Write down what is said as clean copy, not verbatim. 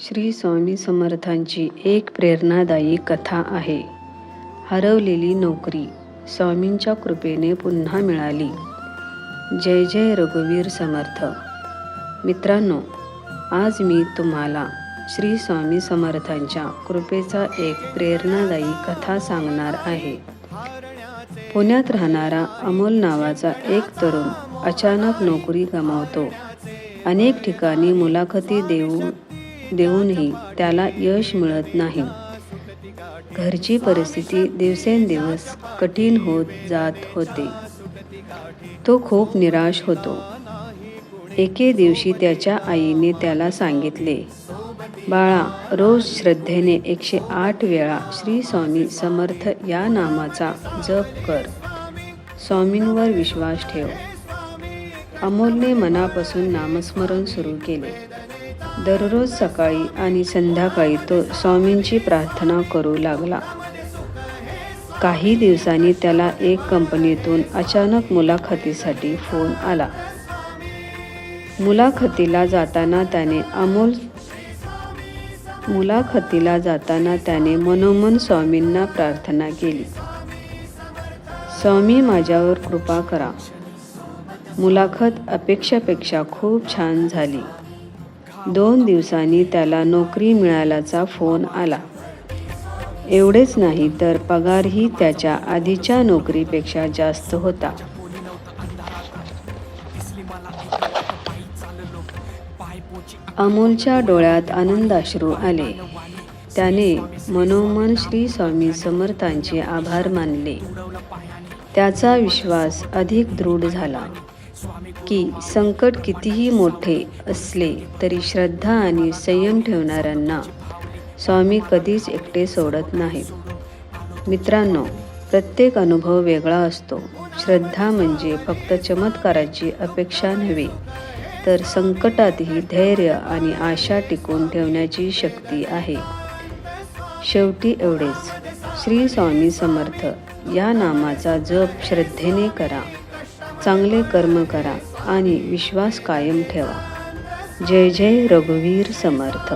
श्री स्वामी समर्थांची एक प्रेरणादायी कथा आहे. हरवलेली नोकरी स्वामींच्या कृपेने पुन्हा मिळाली. जय जय रघुवीर समर्थ. मित्रांनो, आज मी तुम्हाला श्री स्वामी समर्थांच्या कृपेचा एक प्रेरणादायी कथा सांगणार आहे. पुण्यात राहणारा अमोल नावाचा एक तरुण अचानक नोकरी गमावतो. अनेक ठिकाणी मुलाखती देऊनही त्याला यश मिळत नाही. घरची परिस्थिती दिवसेंदिवस कठीण होत जात होते. तो खूप निराश होतो. एके दिवशी त्याच्या आईने त्याला सांगितले, बाळा, रोज श्रद्धेने 108 वेळा श्री स्वामी समर्थ या नामाचा जप कर. स्वामींवर विश्वास ठेव. अमोलने मनापासून नामस्मरण सुरू केले. दररोज सकाळी आणि संध्याकाळी तो स्वामींची प्रार्थना करू लागला. काही दिवसांनी त्याला एक कंपनीतून अचानक मुलाखतीसाठी फोन आला. मुलाखतीला जाताना त्याने मनोमन स्वामींना प्रार्थना केली, स्वामी माझ्यावर कृपा करा. मुलाखत अपेक्षेपेक्षा खूप छान झाली. 2 दिवसांनी त्याला नोकरी मिळाल्याचा फोन आला. एवढेच नाही तर पगारही त्याच्या आधीच्या नोकरीपेक्षा जास्त होता. अमोलच्या डोळ्यात आनंदाश्रू आले. त्याने मनोमन श्री स्वामी समर्थांचे आभार मानले. त्याचा विश्वास अधिक दृढ झाला की संकट कितीही मोठे असले तरी श्रद्धा आणि संयम ठेवणाऱ्यांना स्वामी कधीच एकटे सोडत नाहीत. मित्रांनो, प्रत्येक अनुभव वेगळा असतो. श्रद्धा म्हणजे फक्त चमत्काराची अपेक्षा नव्हे, तर संकटातही धैर्य आणि आशा टिकवून ठेवण्याची शक्ती आहे. शेवटी एवढेच, श्री स्वामी समर्थ या नामाचा जप श्रद्धेने करा, चांगले कर्म करा आणि विश्वास कायम ठेवा. जय जय रघुवीर समर्थ.